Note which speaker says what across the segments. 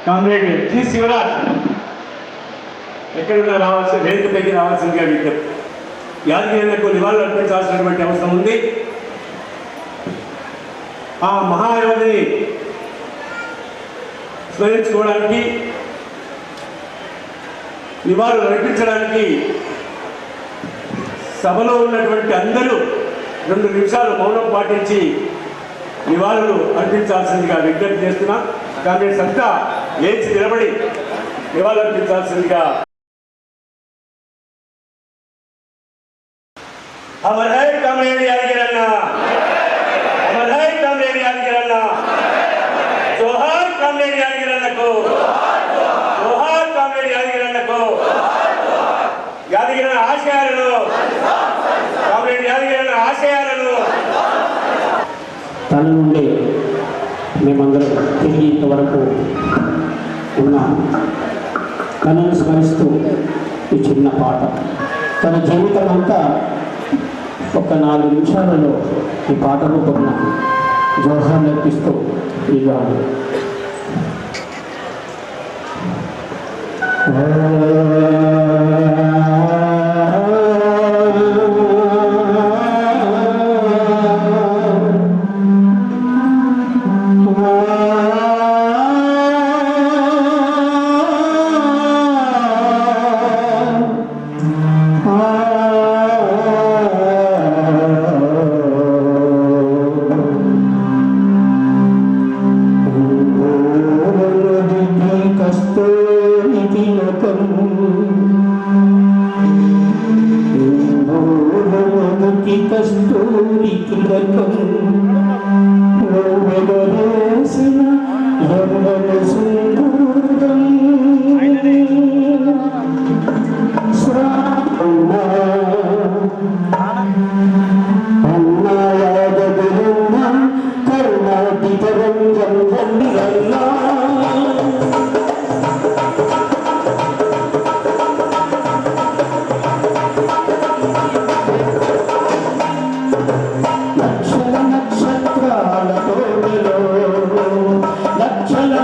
Speaker 1: Comrade G Shivraj ఎక్కడున్నా రావాల్సిన వేదిక దగ్గర రావాల్సిందిగా విజ్ఞప్తి. యాదగిరిలకు నివాళులు అర్పించాల్సినటువంటి అవసరం ఉంది. ఆ మహాయోధిని స్మరించుకోవడానికి, నివాళులు అర్పించడానికి సభలో ఉన్నటువంటి అందరూ 2 నిమిషాలు మౌనం పాటించి నివాళులు అర్పించాల్సిందిగా విజ్ఞప్తి చేస్తున్నా. కాంగ్రెస్ అంతా లేచి నిలబడి నివాళులు అర్పించాల్సిందిగా. अमर है कामरेड यादगिरन्ना, अमर है कामरेड यादगिरन्ना, जोहार कामरेड यादगिरन्ना को, जोहार कामरेड यादगिरन्ना को, यादगिरन्न आशयाలను, कामरेड यादगिरन्न आशयाలను
Speaker 2: తన నుండి మేమందరం తిరిగి ఇంతవరకు ఉన్నాం. తనను స్మరిస్తూ ఈ చిన్న పాట తన జీవితం అంతా ఒక 4 నిమిషాలలో ఈ పాట రూపంలో జోహార్లు అర్పిస్తూ ఈ గాడు కస్తూరి తిలకం లోవెగరేసిన ఎర్రల సింధూరం అన్నాయాదగిరన్న కర్ణాటిక రంగం రండిరన్నా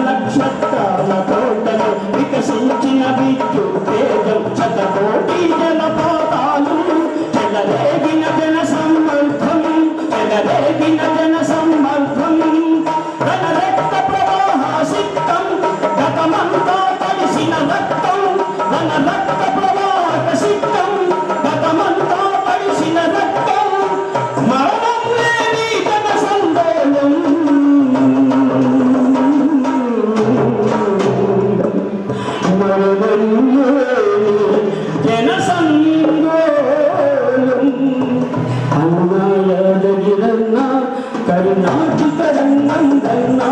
Speaker 2: నక్షత్రాల తోటలో వికసించిన విద్యుత్ తేజం శతకోటి జలపాతాలు చెలరేగిన జన సమ్మర్ధం చెలరేగిన జన సమ్మర్ధం తన రక్త ప్రవాహ సిద్ధం గతమంతా తడిసిన రక్తం తన రక్త ప్రవాహ సిద్ధం గతమంతా తడిసిన రక్తం మరణం లేని జన సందోళం కరుణాటిక రంగం గన్నా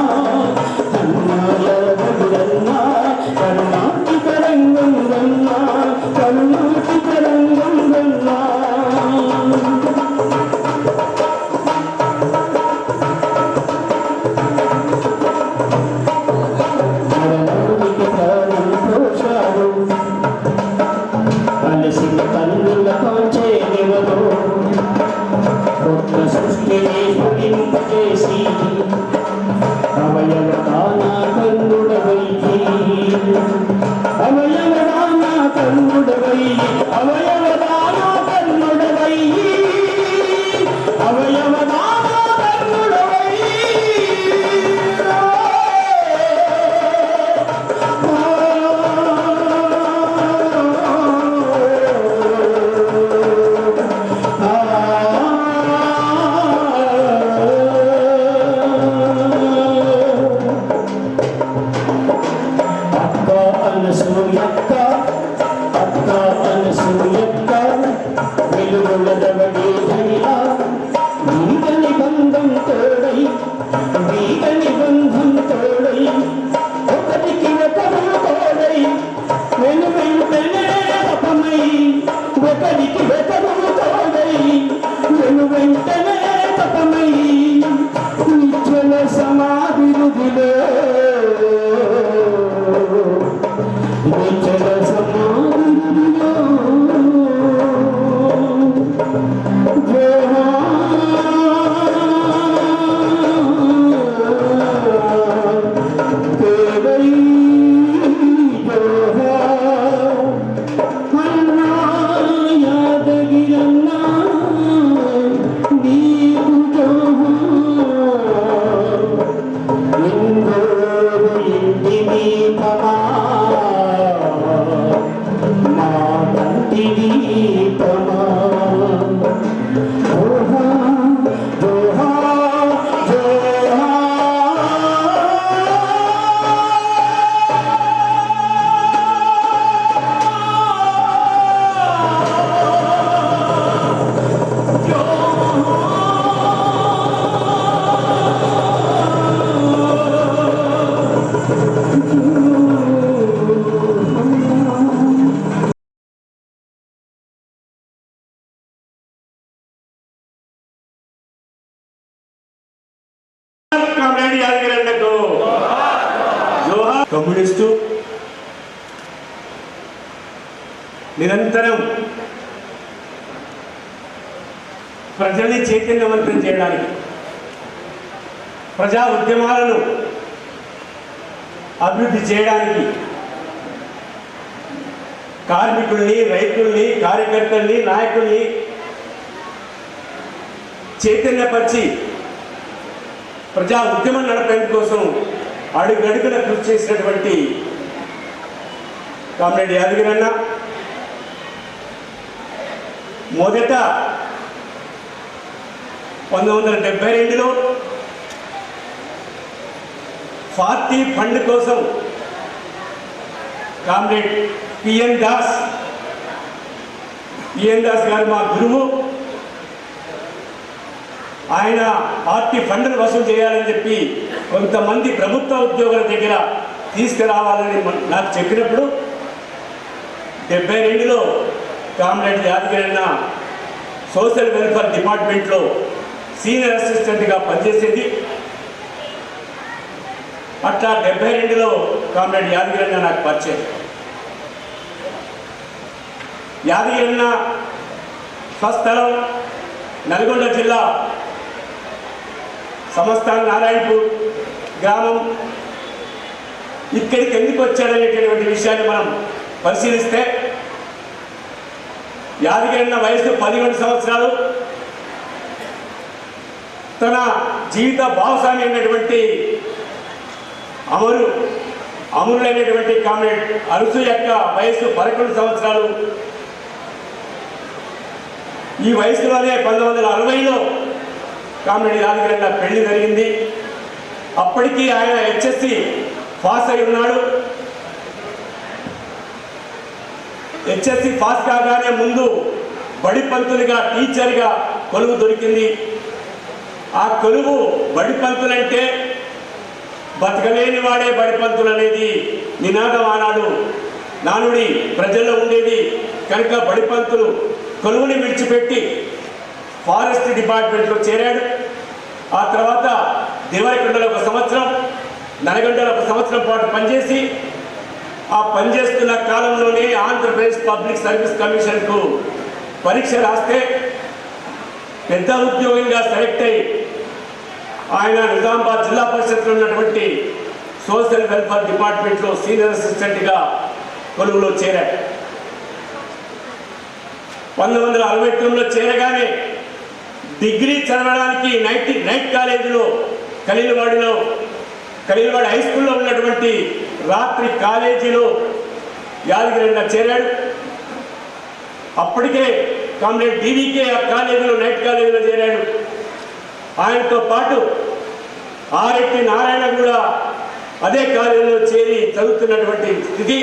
Speaker 2: కరుణాయగిరన్నా కరుణాటిక రంగం గన్నా కరుణాటిక రంగం గన్నా మరణానికి ప్రాణం పోషాడు కలిసిన కన్నుల కాంచేవరో కొత్త సృష్టిని స్ఫురింపజేసి అవయవదాన కన్నుడవయ్యి అవయవదాన కన్నుడవయ్యి అవయవదాన కన్నుడవయ్యి అవయవదాన కన్నుడవయ్యి ఒకరికి వెతరు తోడై వెంటనే తపమై నిశ్చల సమాధిలో నిశ్చల సమాధిలో దేవై
Speaker 1: కమ్యూనిస్టు నిరంతరం ప్రజల్ని చైతన్యవంతం చేయడానికి, ప్రజా ఉద్యమాలను అభివృద్ధి చేయడానికి కార్మికుల్ని, రైతుల్ని, కార్యకర్తల్ని, నాయకుల్ని చైతన్యపరిచి ప్రజా ఉద్యమం నడిపేందు కోసం అడుగడుగున కృషి చేసినటువంటి కామ్రేడ్ యాదగిరి అన్న మొదట 1972లో పార్టీ ఫండ్ కోసం కామ్రేడ్ పిఎన్ దాస్ గారు మా గురువు, ఆయన పార్టీ ఫండ్ను వసూలు చేయాలని చెప్పి కొంతమంది ప్రభుత్వ ఉద్యోగుల దగ్గర తీసుకురావాలని నాకు చెప్పినప్పుడు 72లో కామ్రేడ్ యాదగిరి అన్న సోషల్ వెల్ఫేర్ డిపార్ట్మెంట్లో సీనియర్ అసిస్టెంట్గా పనిచేసేది. అట్లా 72లో కామ్రేడ్ యాదగిరి అన్న నాకు పరిచయం. యాదగిరి అన్న స్వస్థలం నల్గొండ జిల్లా సమస్థాన్ నారాయణపూర్ గ్రామం. ఇక్కడికి ఎందుకు వచ్చాడనేటటువంటి విషయాన్ని మనం పరిశీలిస్తే యాదగిరి అన్న వయసు 11 సంవత్సరాలు. తన జీవిత భాగస్వామి అయినటువంటి అమరులైనటువంటి కామ్రేడ్ అరుసు యొక్క వయసు 11 సంవత్సరాలు. ఈ వయసులోనే 1960లో కామ్రేడ్ యాదగిరి అన్న పెళ్లి జరిగింది. అప్పటికి ఆయన హెచ్ఎస్సి పాస్ అయి ఉన్నాడు. హెచ్ఎస్సి పాస్ కాగానే ముందు బడి పంతులుగా, టీచర్గా కొలువు దొరికింది. ఆ కొలువు బడి పంతులంటే బతకలేని వాడే బడి పంతులు అనేది నినాదం ఆనాడు నానుడి ప్రజల్లో ఉండేది. కనుక బడి పంతులు కొలువుని విడిచిపెట్టి ఫారెస్ట్ డిపార్ట్మెంట్లో చేరాడు. ఆ తర్వాత దేవరకొండలో 1 సంవత్సరం, నల్గొండలో 1 సంవత్సరం పాటు పనిచేసి ఆ పనిచేస్తున్న కాలంలోనే ఆంధ్రప్రదేశ్ పబ్లిక్ సర్వీస్ కమిషన్కు పరీక్ష రాస్తే పెద్ద ఉద్యోగంగా సెలెక్ట్ అయ్యి ఆయన నిజామాబాద్ జిల్లా పరిషత్లో ఉన్నటువంటి సోషల్ వెల్ఫేర్ డిపార్ట్మెంట్లో సీనియర్ అసిస్టెంట్గా కొలువులో చేరాడు. 1969లో చేరగానే డిగ్రీ చదవడానికి నైట్ కాలేజీలో ఖలీల్వాడి హై స్కూల్లో ఉన్నటువంటి రాత్రి కాలేజీలో యాదగిరి అన్న చేరాడు. అప్పటికే కామ్రేడ్ డివికే ఆ కాలేజీలో నైట్ కాలేజీలో చేరాడు. ఆయనతో పాటు ఆర్ఎట్టి నారాయణ కూడా అదే కాలేజీలో చేరి చదువుతున్నటువంటి స్థితి.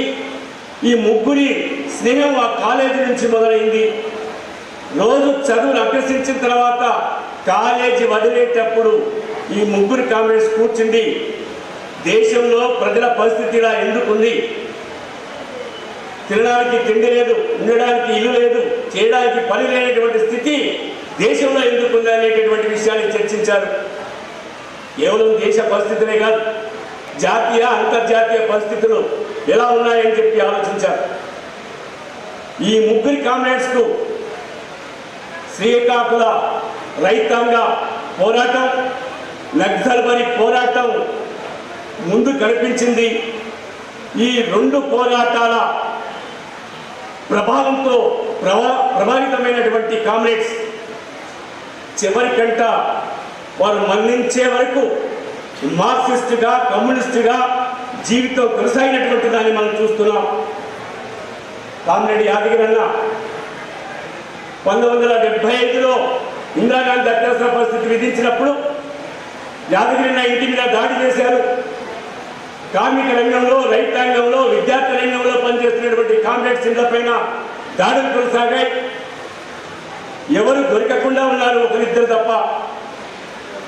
Speaker 1: ఈ ముగ్గురి స్నేహం ఆ కాలేజీ నుంచి మొదలైంది. రోజు చదువును అభ్యసించిన తర్వాత కాలేజీ వదిలేటప్పుడు ఈ ముగ్గురు కామ్రేడ్స్ కూర్చుండి దేశంలో ప్రజల పరిస్థితి ఇలా ఎందుకుంది, తినడానికి తిండి లేదు, ఉండడానికి ఇల్లు లేదు, చేయడానికి పని లేనటువంటి స్థితి దేశంలో ఎందుకుంది అనేటటువంటి విషయాన్ని చర్చించారు. కేవలం దేశ పరిస్థితులే కాదు, జాతీయ అంతర్జాతీయ పరిస్థితులు ఎలా ఉన్నాయని చెప్పి ఆలోచించారు. ఈ ముగ్గురి కామ్రేడ్స్కు శ్రీకాకుళ రైతాంగ పోరాటం, నక్సల్బరీ పోరాటం ముందు కనిపించింది. ఈ 2 పోరాటాల ప్రభావంతో ప్రభావితమైనటువంటి కామ్రేడ్స్ చివరికంట వారు మరణించే వరకు మార్క్సిస్టుగా, కమ్యూనిస్టుగా జీవితం కొనసాగినటువంటి దాన్ని మనం చూస్తున్నాం. కామ్రేడ్ యాదగిరి అన్న 1975లో ఇందిరాగాంధీ అత్యవసర పరిస్థితి విధించినప్పుడు యాదగిరి అన్న ఇంటి మీద దాడి చేశారు. కార్మిక రంగంలో, రైతాంగంలో, విద్యార్థి రంగంలో పనిచేస్తున్నటువంటి కామ్రేడ్స్ ఇళ్లపైన దాడులు కొనసాగాయి. ఎవరు దొరకకుండా ఉన్నారు, ఒకరిద్దరు తప్ప.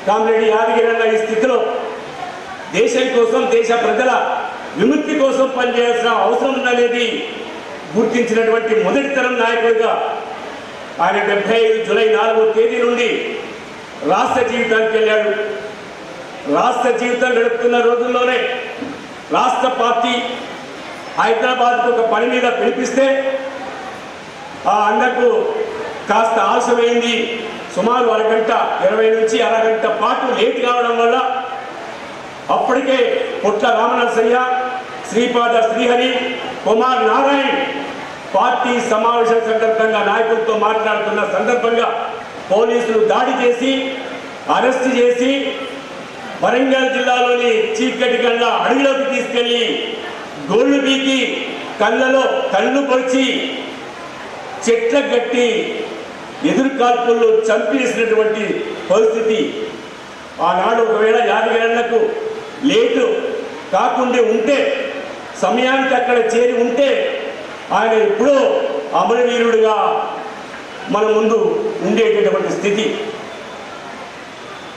Speaker 1: కామ్రేడ్ యాదగిరి అన్న ఈ స్థితిలో దేశం కోసం, దేశ ప్రజల విముక్తి కోసం పనిచేయాల్సిన అవసరం ఉందనేది గుర్తించినటువంటి మొదటి తరం నాయకుడిగా ఆయన 75 జూలై 4వ తేదీ నుండి రాష్ట్ర జీవితానికి వెళ్ళాడు. రాష్ట్ర జీవితం గడుపుతున్న రోజుల్లోనే రాష్ట్ర పార్టీ హైదరాబాద్కు ఒక పని మీద పిలిపిస్తే ఆ అన్నకు కాస్త ఆలస్యమైంది. సుమారు అరగంట 20 నుంచి అరగంట పాటు లేట్ కావడం వల్ల అప్పటికే పుట్ల రామనరసయ్య, శ్రీపాద శ్రీహరి, కుమార్ నారాయణ్ పార్టీ సమావేశం సందర్భంగా నాయకులతో మాట్లాడుతున్న సందర్భంగా పోలీసులు దాడి చేసి అరెస్ట్ చేసి వరంగల్ జిల్లాలోని చీకటి గండ అడవిలోకి తీసుకెళ్లి గోళ్లు బీకి కళ్ళలో కళ్ళు పొడిచి చెట్ల గట్టి ఎదురు కాల్పుల్లో చంపేసినటువంటి పరిస్థితి. ఆనాడు ఒకవేళ యాదగిరన్నకు లేటు కాకుండా ఉంటే, సమయానికి అక్కడ చేరి ఉంటే ఆయన ఎప్పుడో అమరవీరుడుగా మన ముందు ఉండేటటువంటి స్థితి.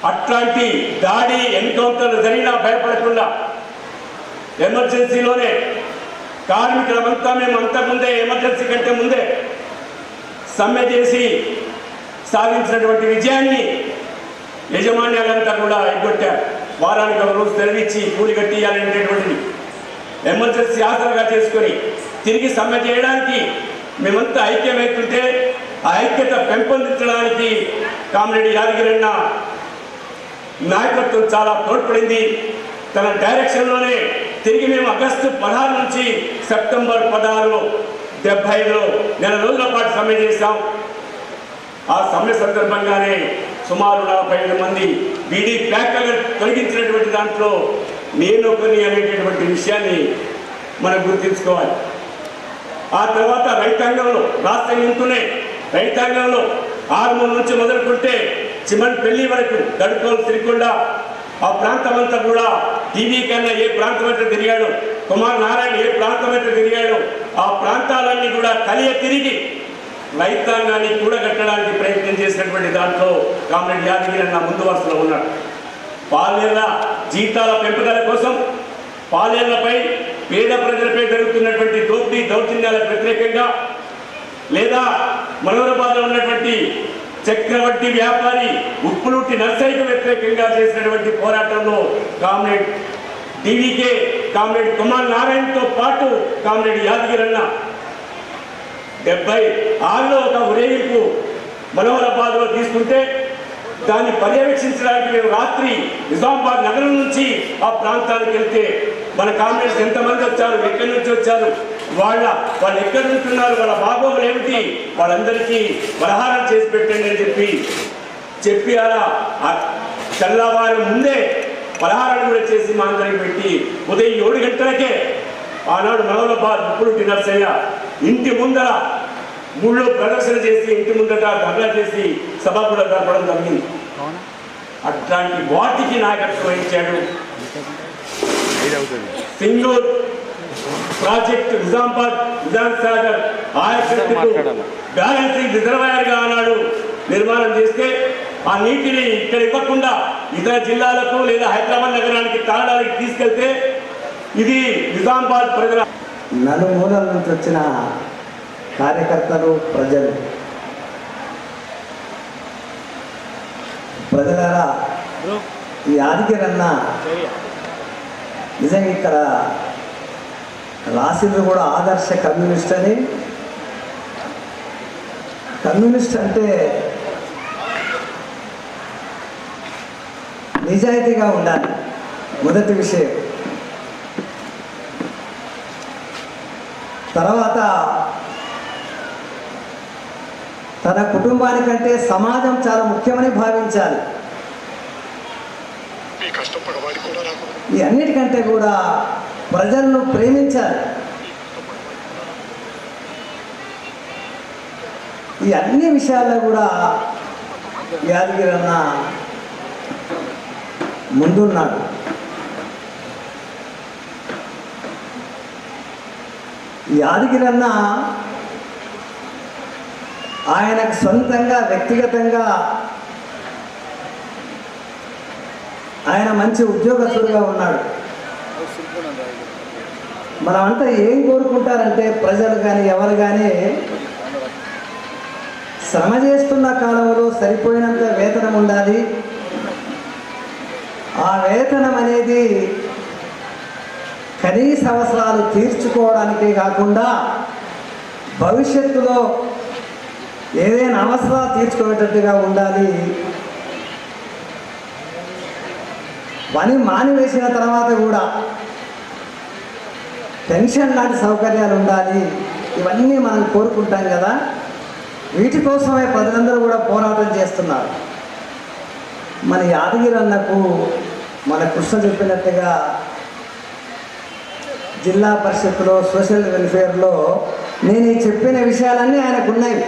Speaker 1: అట్లాంటి దాడి ఎన్కౌంటర్లు జరిగినా భయపడకుండా ఎమర్జెన్సీలోనే కార్మికులమంతా మేము అంతకుముందే ఎమర్జెన్సీ కంటే ముందే సమ్మె చేసి సాధించినటువంటి విజయాన్ని యజమాన్యాలంతా కూడా ఎగ్గొట్టారు. వారానికి ఒక రోజు తెరవిచ్చి కూలి కట్టియాలనేటటువంటిది ఎమర్జెన్సీ ఆసరాగా చేసుకొని తిరిగి సమ్మె చేయడానికి మేమంతా ఐక్యమవుతుంటే ఆ ఐక్యత పెంపొందించడానికి కామిరెడ్డి యాదగిరన్న నాయకత్వం చాలా తోడ్పడింది. తన డైరెక్షన్లోనే తిరిగి మేము ఆగస్టు 16 నుంచి సెప్టెంబర్ 16, 75 నెల రోజుల పాటు సమ్మె చేశాం. ఆ సమ్మె సందర్భంగానే సుమారు 45 మంది బీడీ ప్యాక్లను తొలగించినటువంటి దాంట్లో నేను కొన్ని అనేటటువంటి విషయాన్ని మనం గుర్తించుకోవాలి. ఆ తర్వాత రైతాంగంలో రాష్ట్రం ఇంటూనే రైతాంగంలో ఆర్మూర్ నుంచి మొదలుకుంటే చిమన్ పెళ్లి వరకు దడుకోలు తిరిగొండ ఆ ప్రాంతం అంతా కూడా టీవీ కన్నా ఏ ప్రాంతం అయితే తిరిగాడు, కుమార్ నారాయణ ఏ ప్రాంతం అయితే తిరిగాడు, ఆ ప్రాంతాలన్నీ కూడా కలియ తిరిగి రైతాంగాన్ని కూడగట్టడానికి ప్రయత్నం చేసినటువంటి దాంట్లో కామిరెడ్డి యాదగిరన్న ముందు వరుసలో ఉన్నాడు. పాలేళ్ల జీతాల పెంపుదల కోసం, పాలేళ్లపై పేద ప్రజలపై జరుగుతున్నటువంటి దోపిడీ దౌర్జన్యాలకు వ్యతిరేకంగా, లేదా మనోహరాబాద్లో ఉన్నటువంటి చక్రవర్తి వ్యాపారి ఉప్పులుట్టి నర్సరీకి వ్యతిరేకంగా చేసినటువంటి పోరాటంలో కామ్రేడ్ డివికే, కామ్రేడ్ కుమార్ నారాయణతో పాటు కామ్రేడ్ యాదగిరన్న 76లో ఒక ఊరేగింపు మనోహరాబాద్లో తీసుకుంటే దాన్ని పర్యవేక్షించడానికి మేము రాత్రి నిజామాబాద్ నగరం నుంచి ఆ ప్రాంతానికి వెళ్తే మన కామ్రేడ్స్ ఎంతమంది వచ్చారు, ఎక్కడి నుంచి వచ్చారు, వాళ్ళు ఎక్కడి నుంచి ఉన్నారు, వాళ్ళ బాగోగులు ఏమిటి, వాళ్ళందరికీ పలహారం చేసి పెట్టండి అని చెప్పి అలా తెల్లవారు ముందే పలహారం కూడా చేసి మా అందరికి పెట్టి ఉదయం 7 గంటలకే ఆనాడు మనోహరాబాద్ ఉప్పులుట్టి నర్సయ్య ఇంటి ముందర ఊళ్ళో ప్రదర్శన చేసి ఇంటి ముందట ధర్నా చేసి సభ కూడా జరపడం జరిగింది. అట్లాంటి వాటికి నాయకత్వం వహించాడు. సింగూర్ ప్రాజెక్ట్ నిజామాబాద్ నిజాం సాగర్ ఆయకట్టుకు బ్యాలెన్సింగ్ రిజర్వాయర్గా ఆనాడు నిర్మాణం చేస్తే ఆ నీటిని ఇక్కడ ఇవ్వకుండా ఇతర జిల్లాలకు లేదా హైదరాబాద్ నగరానికి తాగడానికి తీసుకెళ్తే ఇది నిజామాబాద్ ప్రజల
Speaker 2: నలుమూలల నుంచి వచ్చిన కార్యకర్తలు, ప్రజలారా, ఈ యాదగిరన్న నిజంగా ఇక్కడ రాసింది కూడా ఆదర్శ కమ్యూనిస్ట్ అని. కమ్యూనిస్ట్ అంటే నిజాయితీగా ఉండాలి మొదటి విషయం. తర్వాత తన కుటుంబానికంటే సమాజం చాలా ముఖ్యమని భావించాలి. ఈ అన్నిటికంటే కూడా ప్రజలను ప్రేమించాలి. ఈ అన్ని విషయాల్లో కూడా యాదగిరన్న ముందున్నాడు. యాదగిరన్న ఆయనకు సొంతంగా వ్యక్తిగతంగా ఆయన మంచి ఉద్యోగస్తుడుగా ఉన్నాడు. మనమంతా ఏం కోరుకుంటారంటే ప్రజలు కానీ ఎవరు కానీ శ్రమ చేస్తున్న కాలంలో సరిపోయినంత వేతనం ఉండాలి. ఆ వేతనం అనేది కనీస అవసరాలు తీర్చుకోవడానికే కాకుండా భవిష్యత్తులో ఏదైనా అవసరాలు తీర్చుకునేటట్టుగా ఉండాలి. పని మానివేసిన తర్వాత కూడా పెన్షన్ లాంటి సౌకర్యాలు ఉండాలి. ఇవన్నీ మనం కోరుకుంటాం కదా. వీటి కోసమే ప్రజలందరూ కూడా పోరాటం చేస్తున్నారు. మన యాదగిరి అన్నకు మన కృష్ణ చెప్పినట్టుగా జిల్లా పరిషత్లో సోషల్ వెల్ఫేర్లో నేను ఈ చెప్పిన విషయాలన్నీ ఆయనకు ఉన్నాయి.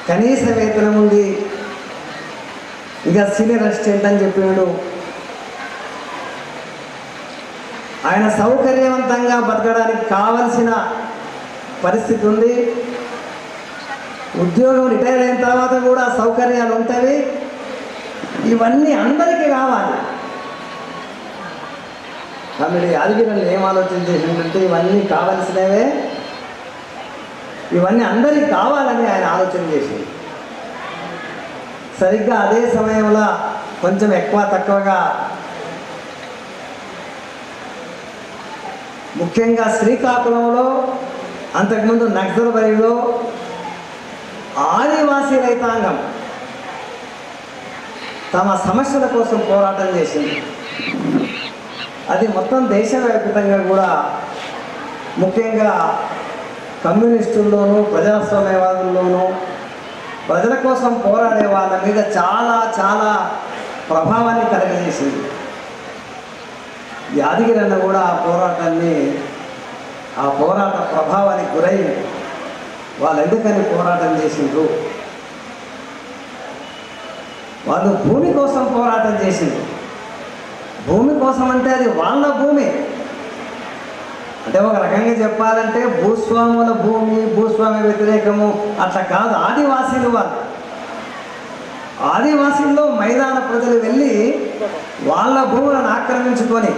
Speaker 2: కనీస వేతనం ఉంది, ఇక సీనియర్ అసిస్టెంట్ అని చెప్పాడు. ఆయన సౌకర్యవంతంగా బతకడానికి కావలసిన పరిస్థితి ఉంది. ఉద్యోగం రిటైర్ అయిన తర్వాత కూడా సౌకర్యాలు ఉంటాయి. ఇవన్నీ అందరికీ కావాలి. కాబట్టి యాదగిరిని ఏం ఆలోచన చేసినట్టే ఇవన్నీ కావలసినవే, ఇవన్నీ అందరికీ కావాలని ఆయన ఆలోచన చేసింది. సరిగ్గా అదే సమయంలో కొంచెం ఎక్కువ తక్కువగా ముఖ్యంగా శ్రీకాకుళంలో, అంతకుముందు నక్సల్బరీలో ఆదివాసీ రైతాంగం తమ సమస్యల కోసం పోరాటం చేసింది. అది మొత్తం దేశవ్యాప్తంగా కూడా ముఖ్యంగా కమ్యూనిస్టుల్లోనూ ప్రజాస్వామ్యవాదుల్లోనూ ప్రజల కోసం పోరాడే వాళ్ళ మీద చాలా చాలా ప్రభావాన్ని కలగజేసింది. యాదగిరి అన్న కూడా ఆ పోరాట ప్రభావానికి గురైంది. వాళ్ళు ఎందుకని పోరాటం చేసిండ్రు? వాళ్ళు భూమి కోసం పోరాటం చేసిండ్రు. భూమి కోసం అంటే అది వాళ్ళ భూమి. అంటే ఒక రకంగా చెప్పాలంటే భూస్వాముల భూమి, భూస్వామ్య వ్యతిరేకము అట్లా కాదు. ఆదివాసీలు వాళ్ళు, ఆదివాసీల్లో మైదాన ప్రజలు వెళ్ళి వాళ్ళ భూములను ఆక్రమించుకొని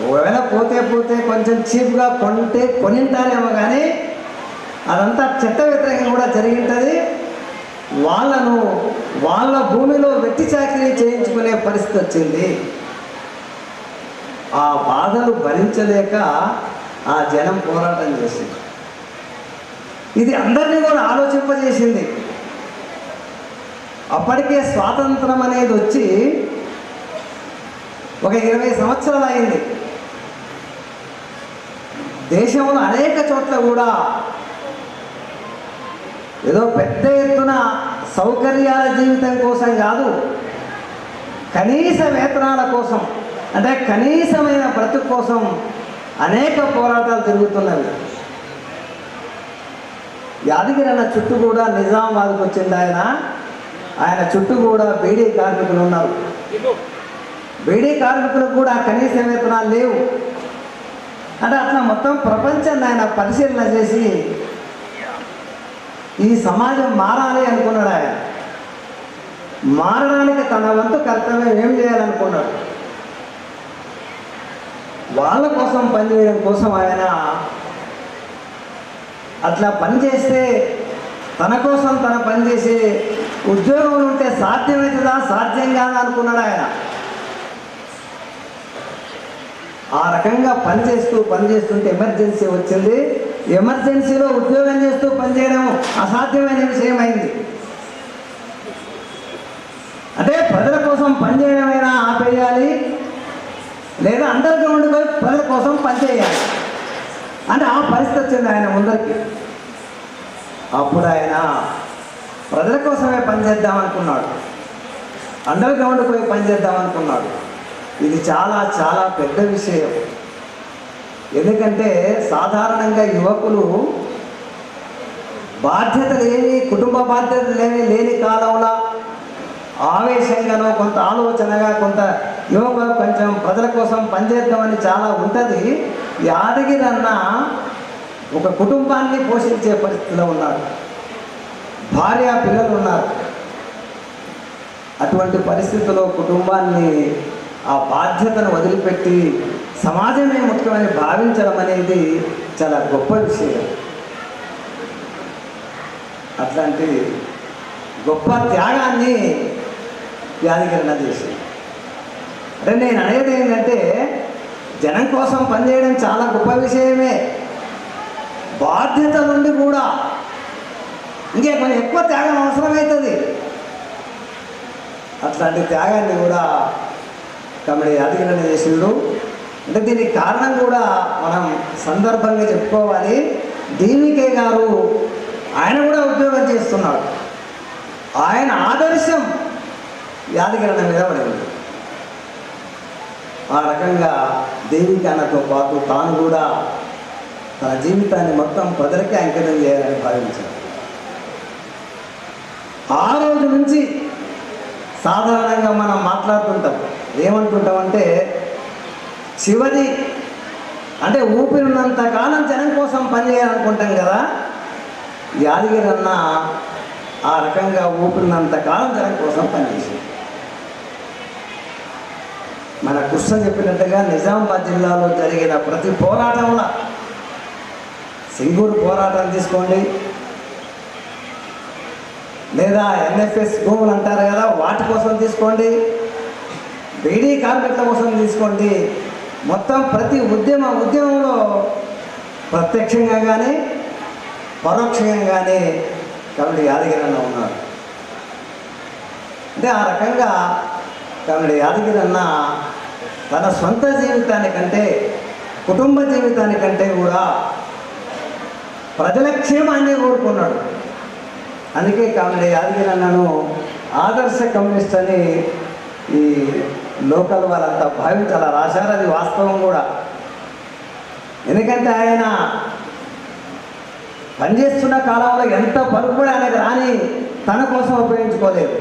Speaker 2: ఒకవేళ పోతే కొంచెం చీప్గా కొనింటారేమో, కానీ అదంతా చట్ట వ్యతిరేకంగా కూడా జరిగింటుంది. వాళ్ళను వాళ్ళ భూమిలో వెట్టి చాకరీ చేయించుకునే పరిస్థితి వచ్చింది. ఆ బాధలు భరించలేక ఆ జనం పోరాటం చేసింది. ఇది అందరినీ కూడా ఆలోచింపజేసింది. అప్పటికే స్వాతంత్రం అనేది వచ్చి ఒక 20 సంవత్సరాలు అయింది. దేశంలో అనేక చోట్ల కూడా ఏదో పెద్ద ఎత్తున సౌకర్యాల జీవితం కోసం కాదు, కనీస వేతనాల కోసం, అంటే కనీసమైన బ్రతుకు కోసం అనేక పోరాటాలు జరుగుతున్నవి. యాదగిరి అన్న చుట్టూ కూడా నిజామాబాద్కి వచ్చింది ఆయన చుట్టూ కూడా బీడీ కార్మికులు ఉన్నారు. బీడీ కార్మికులకు కూడా కనీస వేతనాలు లేవు. అంటే అట్లా మొత్తం ప్రపంచాన్ని ఆయన పరిశీలన చేసి ఈ సమాజం మారాలి అనుకున్నాడు. ఆయన మారడానికి తన వంతు కర్తవ్యం ఏం చేయాలనుకున్నాడు. వాళ్ళ కోసం పనిచేయడం కోసం ఆయన అట్లా పనిచేస్తే తన కోసం తన పనిచేసే ఉద్యోగం ఉంటే సాధ్యమవుతుందా, సాధ్యం కాదా అనుకున్నాడు ఆయన. ఆ రకంగా పనిచేస్తుంటే ఎమర్జెన్సీ వచ్చింది. ఎమర్జెన్సీలో ఉద్యోగం చేస్తూ పనిచేయడం అసాధ్యమైన విషయం అయింది. అంటే ప్రజల కోసం పనిచేయడమైనా ఆపేయాలి, లేదా అండర్ గ్రౌండ్ పోయి ప్రజల కోసం పనిచేయాలి. అంటే ఆ పరిస్థితి వచ్చింది ఆయన ముందరికి. అప్పుడు ఆయన ప్రజల కోసమే పనిచేద్దాం అనుకున్నాడు, అండర్ గ్రౌండ్ పోయి పనిచేద్దాం అనుకున్నాడు. ఇది చాలా చాలా పెద్ద విషయం. ఎందుకంటే సాధారణంగా యువకులు కుటుంబ బాధ్యతలు లేని కాలంలో ఆవేశంగానో కొంత ఆలోచనగా కొంత యువకులు కొంచెం ప్రజల కోసం పనిచేద్దామని చాలా ఉంటుంది. యాదగిరి అన్న ఒక కుటుంబాన్ని పోషించే పరిస్థితిలో ఉన్నాడు, భార్య పిల్లలు ఉన్నారు. అటువంటి పరిస్థితుల్లో కుటుంబాన్ని ఆ బాధ్యతను వదిలిపెట్టి సమాజమే ముఖ్యమని భావించడం అనేది చాలా గొప్ప విషయం. అట్లాంటి గొప్ప త్యాగాన్ని యాదగిరి అన్న చేసింది. అంటే నేను అనేది ఏంటంటే జనం కోసం పనిచేయడం చాలా గొప్ప విషయమే. బాధ్యత నుండి కూడా ఇంకే కొంచెం ఎక్కువ త్యాగం అవసరమవుతుంది. అట్లాంటి త్యాగాన్ని కూడా కమిటీ అధికారణ చేసిండు. అంటే దీనికి కారణం కూడా మనం సందర్భంగా చెప్పుకోవాలి. డివికే గారు ఆయన కూడా ఉద్యోగం చేస్తున్నాడు. ఆయన ఆదర్శం యాదగిరన్న మీద పడింది. ఆ రకంగా దేవికన్నతో పాటు తాను కూడా తన జీవితాన్ని మొత్తం ప్రజలకే అంకితం చేయాలని భావించాడు. ఆ రోజు నుంచి సాధారణంగా మనం మాట్లాడుతుంటాం, ఏమంటుంటామంటే చివరి అంటే ఊపిరినంత కాలం జనం కోసం పనిచేయాలనుకుంటాం కదా. యాదగిరన్న ఆ రకంగా ఊపిరినంత కాలం జనం కోసం పనిచేసింది. మన కృష్ణ చెప్పినట్టుగా నిజామాబాద్ జిల్లాలో జరిగిన ప్రతి పోరాటంలో సింగూరు పోరాటం తీసుకోండి, లేదా ఎన్ఎఫ్ఎస్ భూములు అంటారు కదా వాటి కోసం తీసుకోండి, బీడీ కార్మికుల కోసం తీసుకోండి, మొత్తం ప్రతి ఉద్యమంలో ప్రత్యక్షంగా కానీ పరోక్షంగా కానీ కమిటీ యాదగిరన్న ఉన్నారు. అంటే ఆ రకంగా కమిటీ యాదగిరన్న తన సొంత జీవితానికంటే కుటుంబ జీవితానికంటే కూడా ప్రజల క్షేమాన్ని కోరుకున్నాడు. అందుకే కమిటీ యాదగిరన్నను ఆదర్శ కమ్యూనిస్ట్ అని ఈ లోకల్ వాళ్ళంతా భావించి అలా రాశారు. అది వాస్తవం కూడా. ఎందుకంటే ఆయన పనిచేస్తున్న కాలంలో ఎంత పరుగు కూడా ఆయనకు రాని తన కోసం ఉపయోగించుకోలేదు.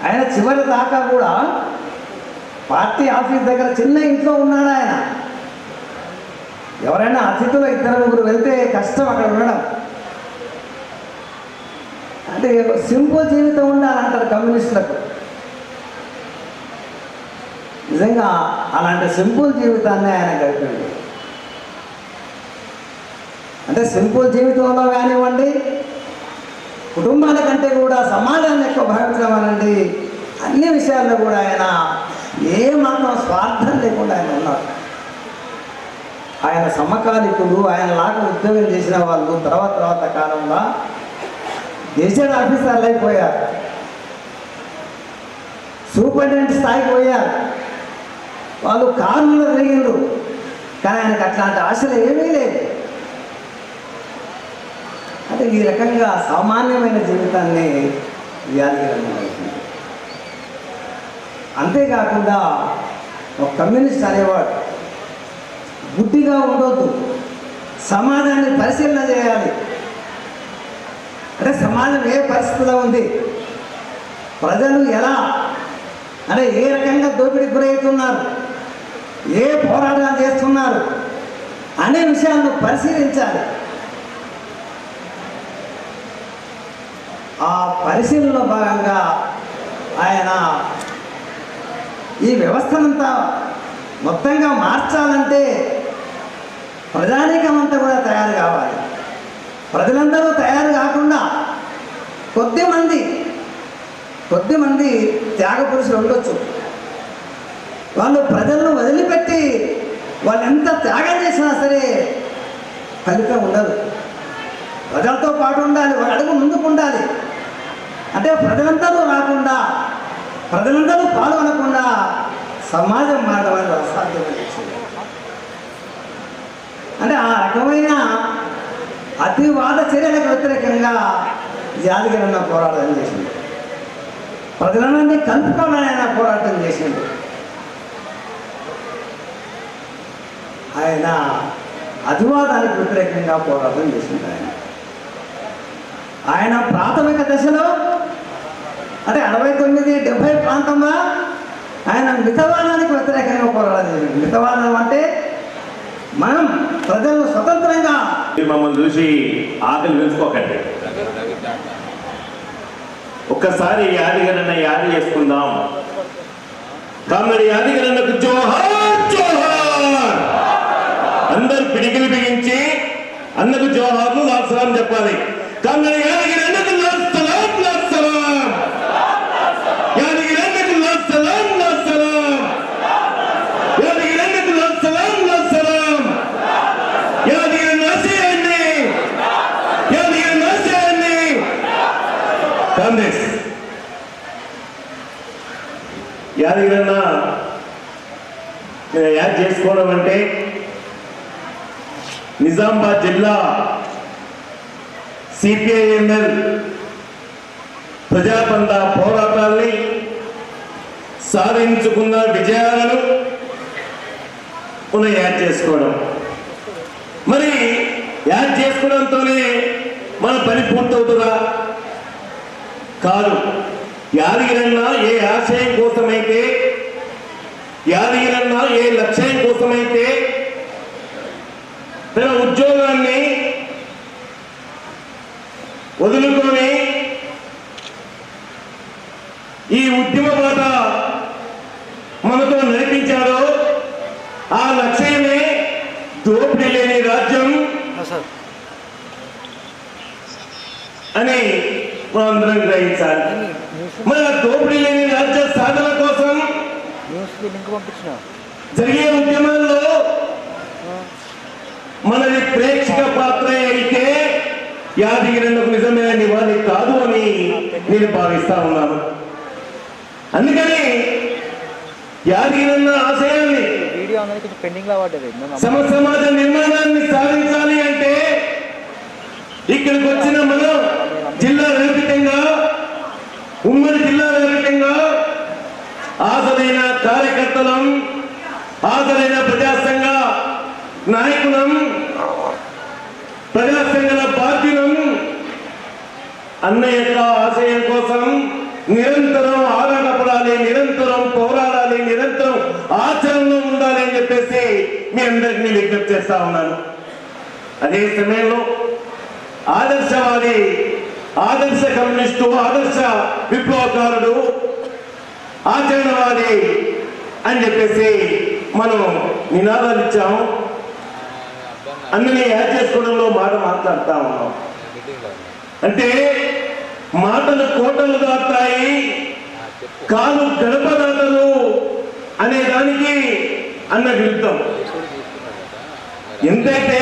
Speaker 2: ఆయన చివరి దాకా కూడా పార్టీ ఆఫీస్ దగ్గర చిన్న ఇంట్లో ఉన్నాడు ఆయన. ఎవరైనా అతిథులు 2-3 వెళ్తే కష్టం అక్కడ ఉండడం. అంటే సింపుల్ జీవితం ఉండాలంటారు కమ్యూనిస్టులకు. నిజంగా అలాంటి సింపుల్ జీవితాన్ని ఆయన గడిపాడు. అంటే సింపుల్ జీవితంలో కానివ్వండి, కుటుంబాల కంటే కూడా సమాజాన్ని ఎక్కువ భావించడం అనండి, అన్ని విషయాల్లో కూడా ఆయన ఏమాత్రం స్వార్థం లేకుండా ఆయన ఉన్నారు. ఆయన సమకాలికులు, ఆయన లాగా ఉద్యోగం చేసిన వాళ్ళు తర్వాత కాలంలో గెజెట్ ఆఫీసర్లు అయిపోయారు, సూపరింటెండెంట్ స్థాయికి పోయారు, వాళ్ళు కారులో తిరిగిండ్రు. కానీ ఆయనకు అట్లాంటి ఆశలు ఏమీ లేదు. అంటే ఈ రకంగా సామాన్యమైన జీవితాన్ని యాదగిరన్న గడిపాడు. అంతేకాకుండా ఒక కమ్యూనిస్ట్ అనేవాడు గుడ్డిగా ఉండొద్దు, సమాజాన్ని పరిశీలన చేయాలి. అంటే సమాజం ఏ పరిస్థితిలో ఉంది, ప్రజలు ఎలా అంటే ఏ రకంగా దోపిడీకి గురవుతున్నారు, ఏ పోరాటాలు చేస్తున్నారు అనే విషయాలను పరిశీలించాలి. ఆ పరిశీలనలో భాగంగా ఆయన ఈ వ్యవస్థనంతా మొత్తంగా మార్చాలంటే ప్రజానీకం అంతా కూడా తయారు కావాలి. ప్రజలందరూ తయారు కాకుండా కొద్దిమంది త్యాగ పురుషులు ఉండొచ్చు. వాళ్ళు ప్రజలను వదిలిపెట్టి వాళ్ళు ఎంత త్యాగం చేసినా సరే ఫలితం ఉండదు. ప్రజలతో పాటు ఉండాలి, ఒక అడుగు ముందుకు ఉండాలి. అంటే ప్రజలందరూ రాకుండా, ప్రజలందరూ పాల్గొనకుండా సమాజం మారడం అనేది అసాధ్యమైన విషయం. అంటే ఆ రకమైన అతివాద చర్యలకు వ్యతిరేకంగా యాదగిరన్న పోరాటం చేసింది. ప్రజలందరినీ కలుపుకోవాలని ఆయన పోరాటం చేసింది. ఆయన అతివాదానికి వ్యతిరేకంగా పోరాటం చేసింది. ఆయన ప్రాథమిక దశలో అంటే 69-70 ప్రాంతంలో ఆయన మితవాదానికి వ్యతిరేకంగా పోరాటం చేసింది. మితవాదం అంటే మనం ప్రజలు స్వతంత్రంగా
Speaker 1: మమ్మల్ని చూసి ఆకలి పెంచుకోకండి. ఒక్కసారి యాదగిరన్న యాద చేసుకుందాం. కమ్మడి యాదగిరన్నకు జోహార్ జోహార్. అందరూ పిడికిలు బిగించి అన్నకు జోహార్లు లాసలాం చెప్పాలి. కమ్మడి యాదగిరన్నకు లాసలాం లాసలాం. యాదగిరన్నకు లాసలాం లాసలాం.
Speaker 3: కాంగ్రెస్. యాదగిరన్న యాడ్ చేసుకోవడం అంటే నిజామాబాద్ జిల్లా సిపిఐఎంఎల్ ప్రజాపంద పోరాటాల్ని సాధించుకున్న విజయాలను యాడ్ చేసుకోవడం. మరి యాడ్ చేసుకోవడంతోనే మన పని పూర్తవుతుందా? కాదు. యాదగిరన్న ఏ ఆశయం కోసమైతే, యాదగిరన్న ఏ లక్ష్యం కోసమైతే తన ఉద్యోగాన్ని వదులుకొని ఈ ఉద్యమ బాట మనతో నడిపించారో ఆ లక్ష్యమే దోపిడీ లేని రాజ్యం అని మనందరం గ్రహించాలి. మన దోపిడీ లేని రాజ్య సాధన కోసం జరిగే ఉద్యమాల్లో మనది ప్రేక్షక పాత్ర అయితే యాదగిరన్నకు నిజమైన నివాళి కాదు అని నేను భావిస్తా ఉన్నాను. అందుకని యాదగిరన్న ఆశయాన్ని సమాజ నిర్మాణాన్ని సాధించాలి అంటే ఇక్కడికి వచ్చిన మనం జిల్లా వ్యాప్తంగా, ఉమ్మడి జిల్లా వ్యాప్తంగా హాజరైన కార్యకర్తలం, హాజరైన ప్రజాసంఘ నాయకులం, ప్రజాసంఘాల బాధ్యులం అన్న యొక్క ఆశయం కోసం నిరంతరం ఆరాటపడాలి, నిరంతరం పోరాడాలి, నిరంతరం ఆచరణలో ఉండాలి అని చెప్పేసి మీ అందరినీ విజ్ఞప్తి చేస్తా ఉన్నాను. అదే సమయంలో ఆదర్శవాది, ఆదర్శ కమ్యూనిస్టు, ఆదర్శ విప్లవకారుడు, ఆచరణవాది అని చెప్పేసి మనం నినాదాలు ఇచ్చాము. అన్నీ యాడ్ చేసుకోవడంలో మాట మాట్లాడుతా ఉన్నాం. అంటే మాటలు కోటలు దాటాయి, కాలు గడప దాటలు అనే దానికి అన్న విరుద్ధం. ఎంతైతే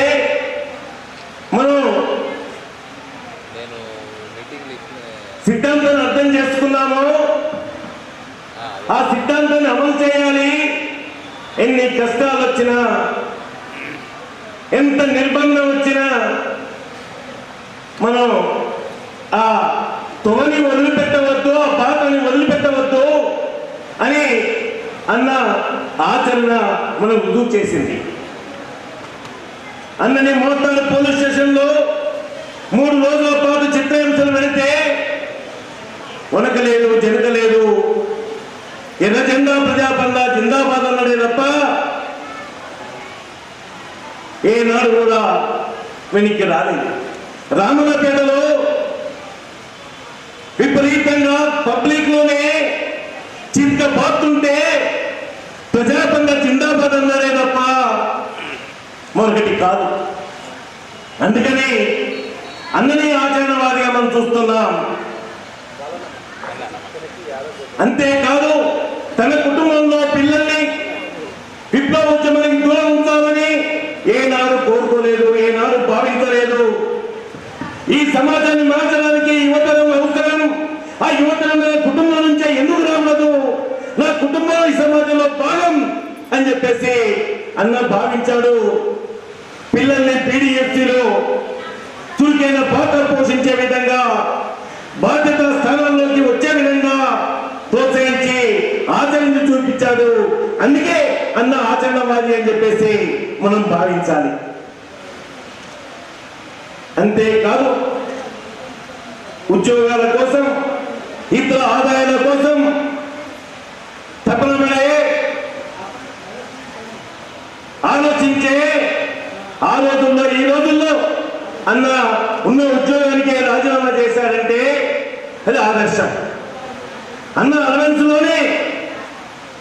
Speaker 3: మనం సిద్ధాంతాన్ని అర్థం చేసుకున్నామో ఆ సిద్ధాంతాన్ని అమలు చేయాలి. ఎన్ని కష్టాలు వచ్చినా, ఎంత నిర్బంధం వచ్చినా మనం ఆ తోని వదిలిపెట్టవద్దు, ఆ బాటని వదిలిపెట్టవద్దు అని అన్న ఆచరణ మనం రుజువు చేసింది. అన్నని మోతాడు పోలీస్ స్టేషన్లో 3 రోజుల పాటు చిత్రహింసలు పెడితే వనకలేదు, జనకలేదు, ఎర్ర జెండా ప్రజాపంద జిందాబాద్ అన్నదే తప్ప ఏనాడు కూడా వెనక్కి రాలేదు. రామన్నపేటలో విపరీతంగా పబ్లిక్ లోనే చిత్క బాతుంటే ప్రజాపంద జిందాబాద్ అన్నదే తప్ప మరొకటి కాదు. అందుకని అన్నని ఆచరణవాదిగా మనం చూస్తున్నాం. అంతేకాదు తన కుటుంబంలో పిల్లల్ని విప్లవ ఉద్యమానికి దూరం ఉంచాలని ఏనాడు కోరుకోలేదు, ఏనాడు భావించలేదు. ఈ సమాజాన్ని మార్చడానికి యువతరం అవసరం. ఆ యువతరం కుటుంబం నుంచే ఎందుకు రావద్దు, నా కుటుంబం ఈ సమాజంలో భాగం అని చెప్పేసి అన్న భావించాడు. పిల్లల్ని పీడిఎఫ్సీలో చురుకైన పాత్ర పోషించే విధంగా, బాధ్యత స్థానాల్లోకి వచ్చే విధంగా ప్రోత్సహించి ఆచరించి చూపించాడు. అందుకే అన్న ఆచరణవాది అని చెప్పేసి మనం భావించాలి. అంతేకాదు ఉద్యోగాల కోసం, ఇతర ఆదాయాల కోసం తపన పడే, ఆలోచించే ఆ రోజుల్లో ఈ రోజుల్లో అన్న ఉన్న ఉద్యోగానికి రాజీనామా చేశాడంటే అది ఆదర్శం. అన్న అలవెన్స్ లోనే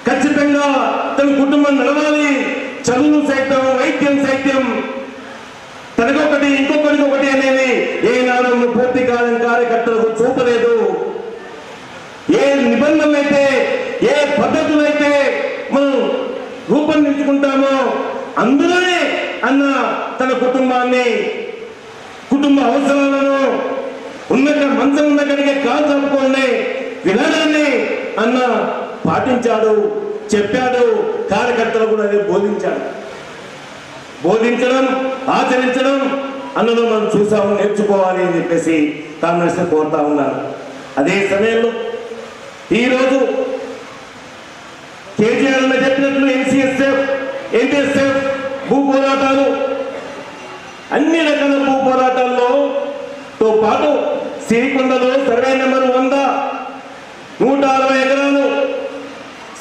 Speaker 3: ఖచ్చితంగా తన కుటుంబం నడవాలి, చదువు సైతం, వైద్యం సైతం, తనకొకటి ఇంకొకరికి ఒకటి అనేది ఏనాడు పూర్తి కాలం కార్యకర్తలకు చూపలేదు. ఏ నిబంధనలు అయితే, ఏ పద్ధతులైతే మనం రూపొందించుకుంటామో అందులోనే అన్న తన కుటుంబాన్ని, కుటుంబ అవసరాలను మంచం ఉన్న కడిగే కాలు చంపుకోండి విధానాన్ని అన్న పాటించాడు, చెప్పాడు. కార్యకర్తలు కూడా అదే బోధించడం, ఆచరించడం అన్నలో మనం చూసాము, నేర్చుకోవాలి అని చెప్పేసి కాంగ్రెస్ కోరుతా ఉన్నాను. అదే సమయంలో ఈరోజు కేసీఆర్ చెప్పినట్లు ఎన్టీఎస్ఎఫ్ భూ పోరాటాలు, అన్ని రకాల భూ పోరాటాల్లో తో పాటు సిరికొండలో సర్వే నెంబర్ 100 160 ఎకరాలు,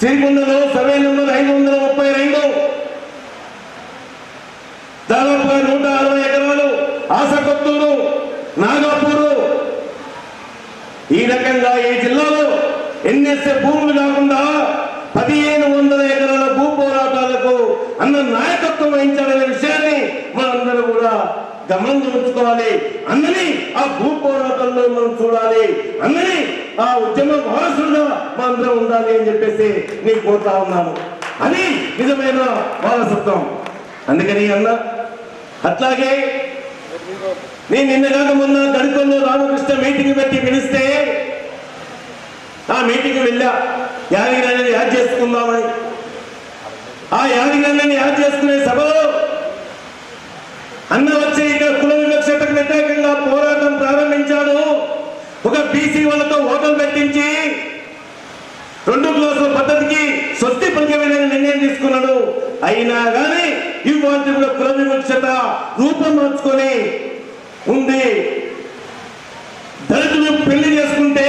Speaker 3: సిరికొండలో సర్వే నెంబర్ 532, దాదాపుగా 160 ఎకరాలు, ఆసకొత్తూరు, నాగపూరు, ఈ రకంగా ఈ జిల్లాలో ఎన్ఎస్ఎఫ్ భూములు కాకుండా 1500 ఎకరాల భూ పోరాటాలకు అన్న నాయకత్వం వహించాలనే విషయాన్ని మనందరూ కూడా గమనంలో ఉంచుకోవాలి. అన్నని ఆ భూ పోరాటంలో మనం చూడాలి, అన్నని ఆ ఉద్యమ వారసులుగా మనందరం ఉండాలి అని చెప్పేసి నేను కోరుతా ఉన్నాను. అది నిజమైన వారసత్వం. అందుకని అన్న అట్లాగే నేను నిన్నగాక మొన్న గడిపల్లో రామకృష్ణ మీటింగ్ పెట్టి పిలిస్తే ఆ మీటింగ్ వెళ్ళా, యాదగిరిని యాడ్ చేసుకుందామని. ఆ యాదగిరిని యాడ్ చేసుకునే సభలో అన్న వచ్చి ఇక్కడ కుల వివక్షతకు వ్యతిరేకంగా పోరాటం ప్రారంభించాడు. ఒక బీసీ వాళ్ళతో ఓటలు పెట్టించి 2 క్లాసుల పద్ధతికి స్వస్తి పలికే నిర్ణయం తీసుకున్నాడు. అయినా కానీ ఇవాళ కూడా కుల వివక్షత రూపం మార్చుకొని ఉంది. దళితులు పెళ్లి చేసుకుంటే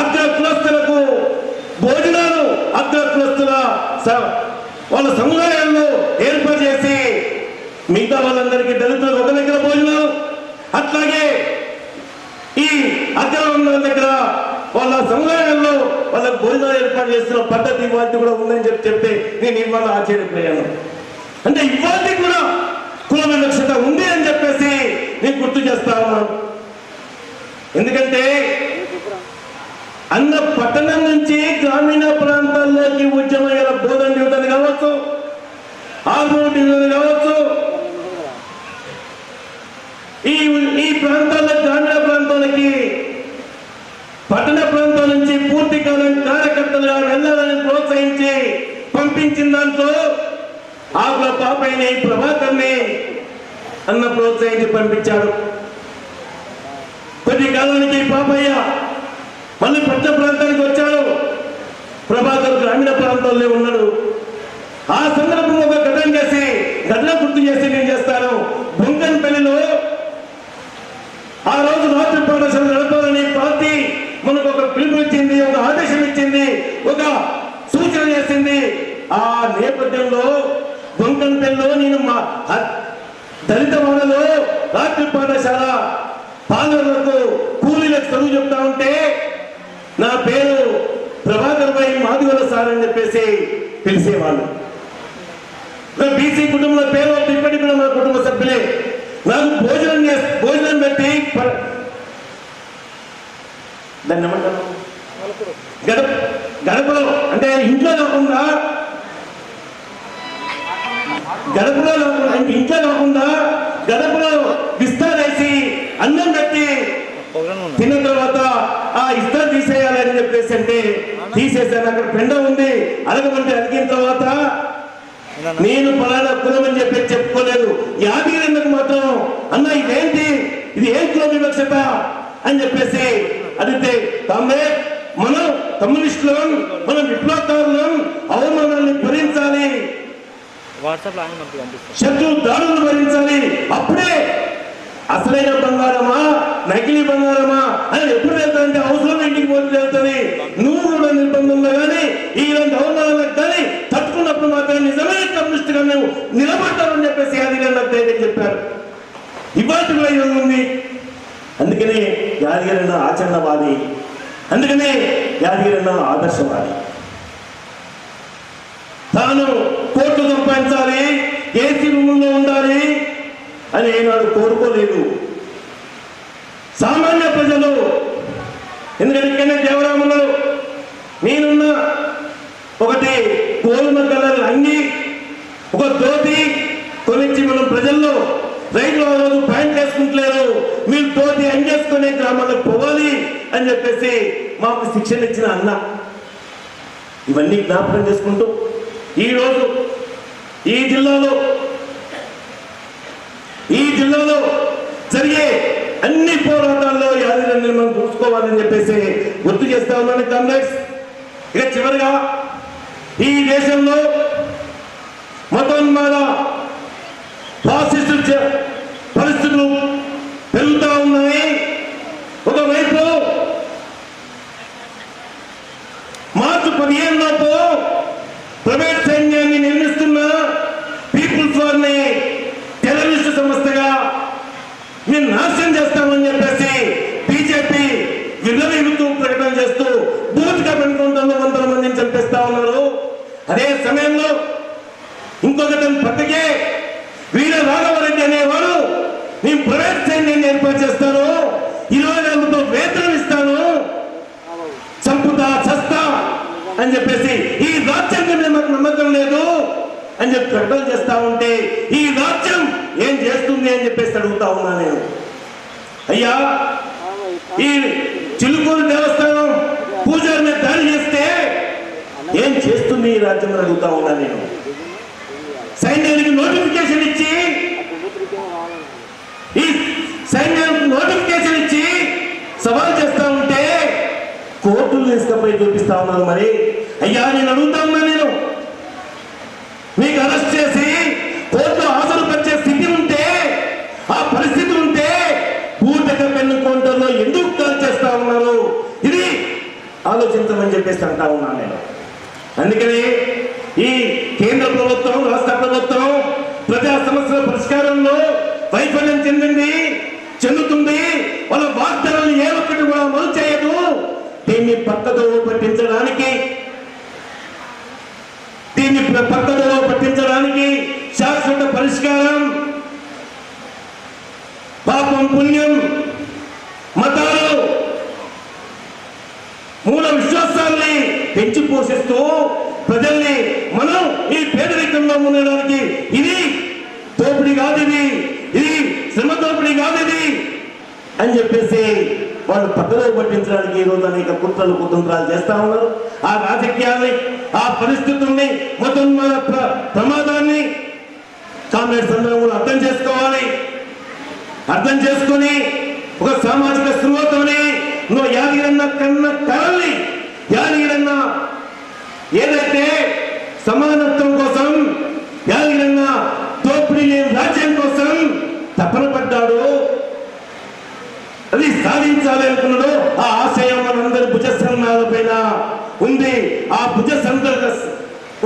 Speaker 3: అగ్ర కులస్తులకు భోజనాలు అగ్ర కులస్తుల వాళ్ళ సముదాయాల్లో ఏర్పాటు చేసి మిగతా వాళ్ళందరికీ దళితులకు ఒక దగ్గర భోజనాలు, అట్లాగే ఈ అగ్ర ఉన్న దగ్గర వాళ్ళ సముదాయాల్లో వాళ్ళకు భోజనాలు ఏర్పాటు చేస్తున్న పద్ధతి ఇవాళ కూడా ఉందని చెప్తే నేను ఇవాళ ఆశ్చర్యపోయాను. అంటే ఇవాళ కూడా కుల వివక్షత ఉంది అని చెప్పేసి నేను గుర్తు చేస్తా ఉన్నాను. ఎందుకంటే అన్న పట్టణం నుంచి గ్రామీణ ప్రాంతాల్లోకి ఉద్యమయ్యేలా బోధన డివిజన్ కావచ్చు, ఆర్మూర్ డివిజన్ కావచ్చు, ఈ ప్రాంతాల్లో గ్రామీణ ప్రాంతాలకి పట్టణ ప్రాంతాల నుంచి పూర్తి కాలం కార్యకర్తలుగా వెళ్ళాలని ప్రోత్సహించి పంపించిన దాంట్లో ఆకుల పాపైన ప్రభాకర్ని అన్న ప్రోత్సహించి పంపించాడు. కొద్ది కాలానికి పాపయ్య మళ్ళీ పట్టణ ప్రాంతానికి వచ్చాడు. ప్రభాకర్ గ్రామీణ ప్రాంతాల్లో ఉన్నాడు. ఆ సందర్భంలో ఒక ఘటన గుర్తు చేసి నేను చేస్తాను. బొంగన్పల్లిలో ఆ రోజు రాత్రి పాఠశాల నడపాలని పార్టీ మనకు ఒక పిలుపునిచ్చింది, ఒక ఆదేశం ఇచ్చింది, ఒక సూచన చేసింది. ఆ నేపథ్యంలో బొంగన్పల్లిలో నేను మా దళిత వాడలో రాత్రి పాఠశాల పాలనలకు కూలీలకు చదువు చెప్తా ఉంటే నా పేరు ప్రభాకర్ భాయ్ మాదిగల సార్ అని చెప్పేసి పిలిచేవాళ్ళు. బీసీ కుటుంబంలో పేరు ఇప్పటికి కూడా మా కుటుంబ సభ్యులే. నాకు భోజనం పెట్టి దాన్ని ఏమంటారు గడపలో, అంటే ఇంట్లో కాకుండా గడపలో విస్తారేసి అన్నం పెట్టి తిన్న తర్వాత ఆ ఇస్తారు తీసేయాలని చెప్పేసి అంటే తీసేసాను. అక్కడ పెండ ఉంది, అడగమంటే అడిగిన తర్వాత నేను పలానా కులం అని చెప్పి చెప్పుకోలేదు. యాదగిరికి మాత్రం అన్న ఇదేంటి, ఇది ఏం కుల వివక్షత అని చెప్పేసి అడిగితే, కామ్రేడ్ మనం కమ్యూనిస్టులం, మనం విప్లవకారులం, అవమానాన్ని భరించాలి, శత్రు దాడులు భరించాలి, అప్పుడే అసలైన బంగారమా నకిలీ బంగారమా అని ఎప్పుడు వెళ్తానంటే అవసరం ఇంటికి పోతే వెళ్తుంది. నువ్వు కూడా నిర్బంధంలో కానీ ఇలాంటి అవమానాలకు కానీ తట్టుకున్నప్పుడు మాత్రం నిజమైన కమ్యూనిస్టుగా మేము నిలబడతామని చెప్పేసి యాదగిరి నాకు ధైర్యం చెప్పారు. ఇవాళ కూడా ఇది ఉంది. అందుకనే యాదగిరి ఆచరణవాది, అందుకనే యాదగిరి ఆదర్శవాది. తాను కోట్లు సంపాదించాలి, ఏసీ రూముల్లో ఉండాలి అని ఏనాడు కోరుకోలేదు. సామాన్య ప్రజలు, ఎందుకంటే ఇక్కడనే దేవరాములు నేనున్న ఒకటి గోధుమ కలర్ అంగి, ఒక ధోతి కొనిచ్చి మనం ప్రజల్లో రైతులు ఆ రోజు ప్యాంట్ వేసుకుంటలేరు, మీరు ధోతి అంగేసుకునే గ్రామాలకు పోవాలి అని చెప్పేసి మాకు శిక్షణ ఇచ్చిన అన్న. ఇవన్నీ జ్ఞాపకం చేసుకుంటూ ఈరోజు ఈ జిల్లాలో జరిగే అన్ని పోరాటాల్లో యాదగిరిని మనం చూసుకోవాలని చెప్పేసి గుర్తు చేస్తా ఉన్నాను కామ్రేడ్స్. ఇక చివరిగా ఈ దేశంలో మతోన్మాద ఫాసిస్టు పరిస్థితులు పెరుగుతూ ఉన్నాయి. ఒకవైపు మార్చి 15 లోపు ప్రైవేట్ సైన్యాన్ని నిర్మిస్తున్న పీపుల్స్ వారిని టెర్రరిస్టు సంస్థగా మేము నాశనం చేస్తామని చెప్పేసి బీజేపీ విర్రవీగుతూ ప్రకటన చేస్తూ బూత్గా పెట్టుకుంటున్న 100 మందిని చంపేస్తా ఉన్నారు. అదే సమయంలో ఇంకొకటి పక్కకే వీర రాఘవరెడ్డి అనేవాడు నేను ప్రైవేట్ సైన్యాన్ని ఏర్పాటు చేస్తాను, 20,000 వేతనం ఇస్తాను, చంపుతా చస్తా అని చెప్పేసి ఈ రాజ్యాంగం మీద మాకు నమ్మకం లేదు అని చెప్పి ప్రకటన చేస్తా ఉంటే ఈ రాజ్యం ఏం చేస్తుంది అని చెప్పేసి అడుగుతా ఉన్నా నేను. అయ్యా, ఈ చిలుకూరు దేవస్థానం పూజారి మీద దాడి చేస్తే ఏం చేస్తుంది ఈ రాజ్యం అని అడుగుతా ఉన్నా నేను. సైన్యానికి నోటిఫికేషన్ ఇచ్చి సవాల్ చేస్తా ఉంటే కోర్టులు తీసుకపోయి చూపిస్తా ఉన్నారు. మరి అయ్యా, నేను అడుగుతా ఉన్నా, నేను మీకు అరెస్ట్ చేసి కోర్టులో హాజరుపరిచే స్థితి ఉంటే, ఆ పరిస్థితి ఉంటే పూటక పెన్ను కౌంటర్లో ఎందుకు కాల్ చేస్తా ఉన్నారు? ఇది ఆలోచించమని చెప్పేసి అంటా ఉన్నాను నేను. అందుకని ఈ కేంద్ర ప్రభుత్వం, రాష్ట్ర ప్రభుత్వం ప్రజా సమస్యల పరిష్కారంలో వైఫల్యం చెందుతుంది. వాళ్ళ వాగ్దానాలు ఏ ఒక్కటి కూడా అమలు చేయదు. దీన్ని పక్కదోవ పట్టించడానికి శాశ్వత పరిష్కారం పాపం పుణ్యం మతాలు మూల విశ్వాసాల్ని పెంచి పోషిస్తూ ప్రజల్ని మనం ఈ పేదరికంలో ఉండడానికి ఇది దోపిడీ కాదు, ఇది శ్రమ దోపిడీ కాదు ఇది అని చెప్పేసి వాళ్ళు పక్కలో పట్టించడానికి ఈ రోజు అనేక కుతంత్రాలు చేస్తా ఉన్నారు. ఆ రాజకీయాల్ని, ఆ పరిస్థితుల్ని, మొత్తం మన ప్రమాదాన్ని కామ్రేడ్స్ అందరూ కూడా అర్థం చేసుకొని ఒక సామాజిక స్పృహతోని నువ్వు యాదగిరన్న కన్న కళల్ని, యాదగిరన్న ఏదైతే సమానత్వం కోసం, యాదగిరన్న దోపిడీ లేని రాజ్యం కోసం తపన పడ్డాడు, అది సాధించాలి అనుకున్నాడు. ఆ ఆశయం మనందరి భుజస్కంధాల పైన ఉంది. ఆ భుజస్కంధాల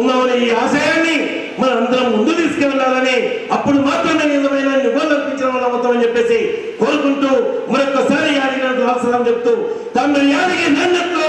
Speaker 3: ఉన్నామని ఈ ఆశయాన్ని మనం అందరం ముందు తీసుకెళ్లాలని, అప్పుడు మాత్రమే నిజమైన నివాళులు అర్పించిన వాళ్ళు అవుతామని చెప్పేసి కోరుకుంటూ మరొకసారి యాదగిరి ఆశయం చెప్తూ తమ యాదగిరి నన్నట్లు